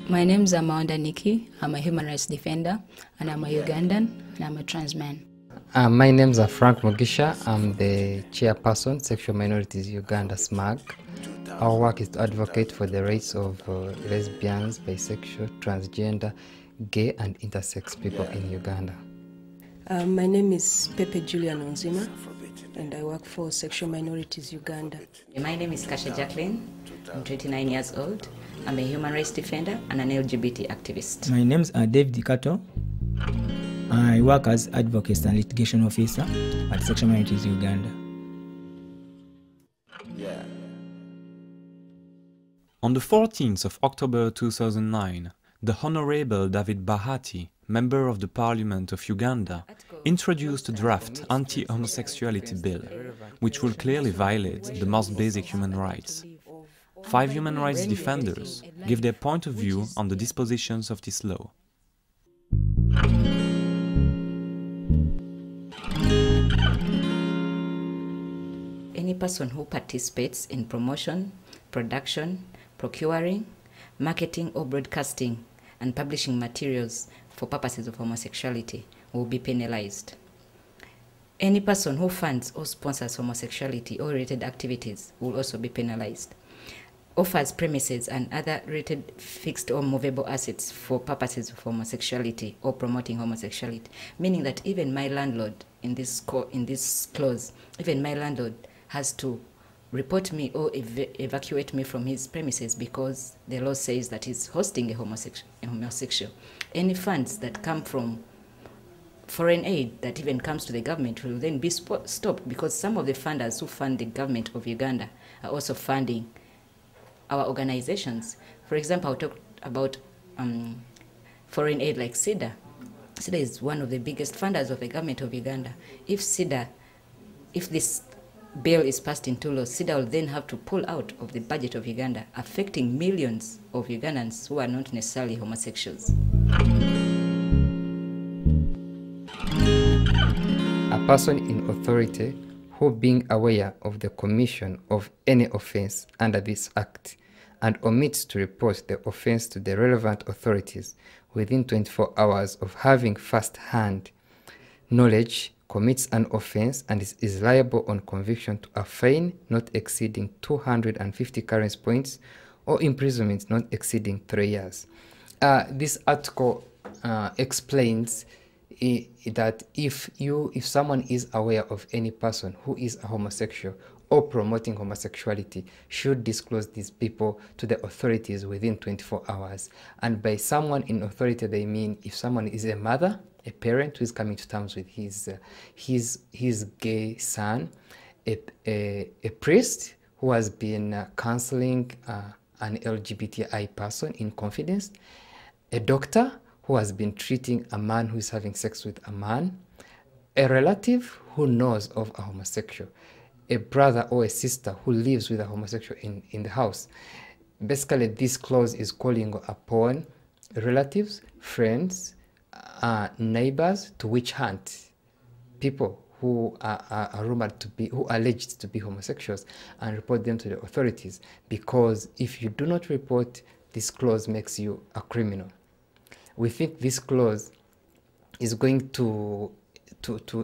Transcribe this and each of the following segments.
My name is Amanda Nikki. I'm a human rights defender, and I'm a Ugandan, and I'm a trans man. My name is Frank Mugisha. I'm the chairperson, Sexual Minorities Uganda SMAG. Our work is to advocate for the rights of lesbians, bisexual, transgender, gay and intersex people in Uganda. My name is Pepe Julian Onzima, and I work for Sexual Minorities Uganda. My name is Kasha Jacqueline. I'm 29 years old. I'm a human rights defender and an LGBT activist. My name is David Kato. I work as advocate and litigation officer at Sexual Minorities Uganda. On the 14th of October 2009, the Honorable David Bahati, member of the Parliament of Uganda, introduced a draft anti-homosexuality bill, which will clearly violate the most basic human rights. 5 human rights defenders give their point of view on the dispositions of this law. Any person who participates in promotion, production, procuring, marketing or broadcasting and publishing materials for purposes of homosexuality will be penalized. Any person who funds or sponsors homosexuality or related activities will also be penalized. Offers premises and other related fixed or movable assets for purposes of homosexuality or promoting homosexuality, meaning that even my landlord in this clause, even my landlord has to report me or evacuate me from his premises because the law says that he's hosting a homosexual. Any funds that come from foreign aid that even comes to the government will then be stopped, because some of the funders who fund the government of Uganda are also funding our organizations. For example, I'll talk about foreign aid like SIDA. SIDA is one of the biggest funders of the government of Uganda. If this bill is passed into law, SIDA will then have to pull out of the budget of Uganda, affecting millions of Ugandans who are not necessarily homosexuals. A person in authority who, being aware of the commission of any offense under this act and omits to report the offense to the relevant authorities within 24 hours of having first-hand knowledge, commits an offense and is liable on conviction to a fine not exceeding 250 currency points or imprisonment not exceeding 3 years. This article explains that if someone is aware of any person who is a homosexual or promoting homosexuality, should disclose these people to the authorities within 24 hours. And by someone in authority, they mean if someone is a mother, a parent who is coming to terms with his gay son, a priest who has been counseling an LGBTI person in confidence, a doctor who has been treating a man who is having sex with a man, a relative who knows of a homosexual, a brother or a sister who lives with a homosexual in the house. Basically, this clause is calling upon relatives, friends, neighbors to witch hunt people who are rumored to be, who are alleged to be homosexuals, and report them to the authorities, because if you do not report, this clause makes you a criminal. We think this clause is going to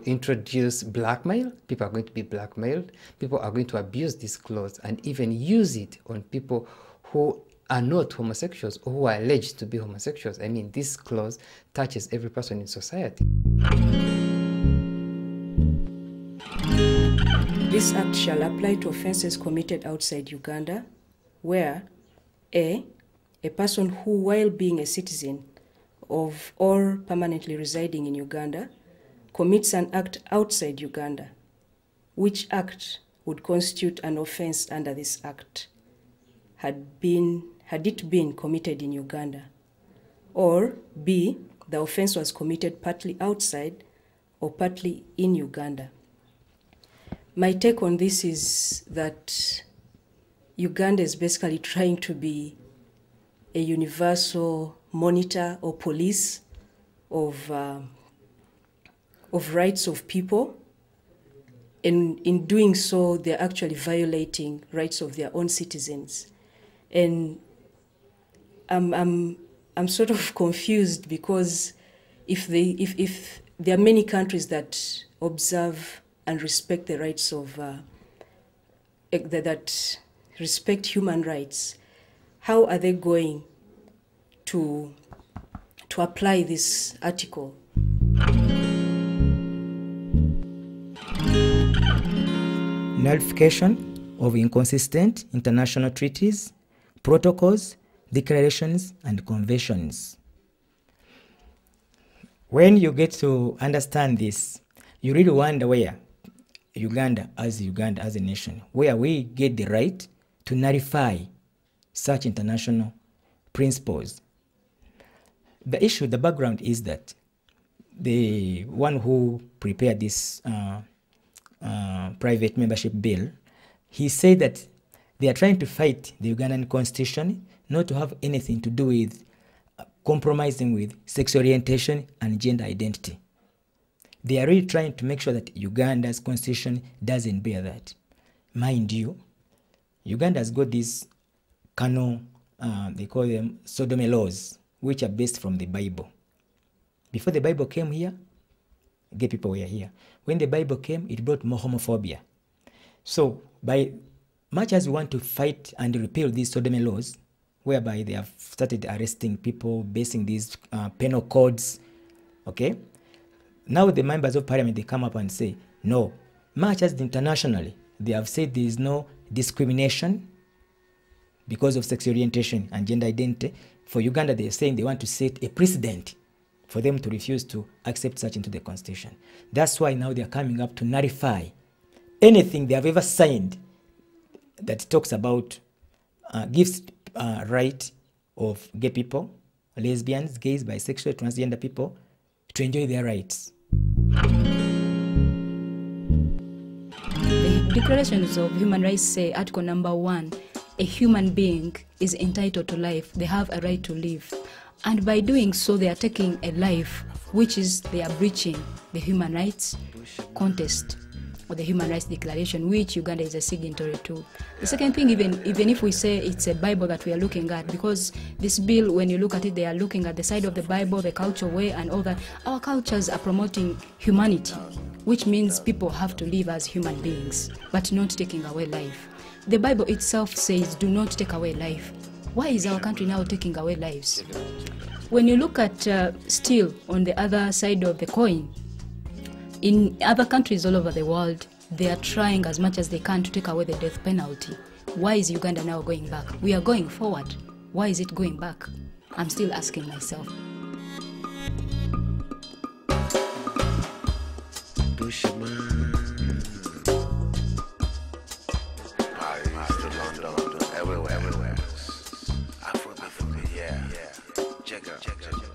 introduce blackmail. People are going to be blackmailed. People are going to abuse this clause and even use it on people who are not homosexuals or who are alleged to be homosexuals. I mean, this clause touches every person in society. This act shall apply to offences committed outside Uganda, where a person who, while being a citizen of or permanently residing in Uganda, commits an act outside Uganda, which act would constitute an offence under this act, had it been committed in Uganda, or B, the offence was committed partly outside or partly in Uganda. My take on this is that Uganda is basically trying to be a universal monitor or police of rights of people, and in doing so, they're actually violating rights of their own citizens. And I'm sort of confused because if there are many countries that observe and respect the rights of that respect human rights, how are they going to apply this article? Nullification of inconsistent international treaties, protocols, declarations, and conventions. When you get to understand this, you really wonder where Uganda as a nation, where we get the right to nullify such international principles. The issue, the background is that the one who prepared this private membership bill, he said that they are trying to fight the Ugandan constitution not to have anything to do with compromising with sexual orientation and gender identity. They are really trying to make sure that Uganda's constitution doesn't bear that. Mind you, Uganda has got these canon, they call them sodomy laws, which are based from the Bible. Before the Bible came here, gay people were here. When the Bible came, it brought more homophobia. So by much as we want to fight and repeal these sodomy laws, whereby they have started arresting people, basing these penal codes, okay? Now the members of parliament, they come up and say, no, much as internationally, they have said there is no discrimination because of sexual orientation and gender identity. For Uganda, they are saying they want to set a precedent for them to refuse to accept such into the constitution. That's why now they are coming up to nullify anything they have ever signed that talks about, gives right of gay people, lesbians, gays, bisexual, transgender people to enjoy their rights. The Declarations of Human Rights say, Article number 1, a human being is entitled to life. They have a right to live. And by doing so, they are taking a life, which is they are breaching the human rights contest or the Human Rights Declaration, which Uganda is a signatory to. The second thing, even if we say it's a Bible that we are looking at, because this bill, when you look at it, they are looking at the side of the Bible, the culture way, and all that. Our cultures are promoting humanity, which means people have to live as human beings, but not taking away life. The Bible itself says, do not take away life. Why is our country now taking away lives? When you look at still on the other side of the coin, in other countries all over the world, they are trying as much as they can to take away the death penalty. Why is Uganda now going back? We are going forward. Why is it going back? I'm still asking myself. Everywhere. Africa, yeah. Check out.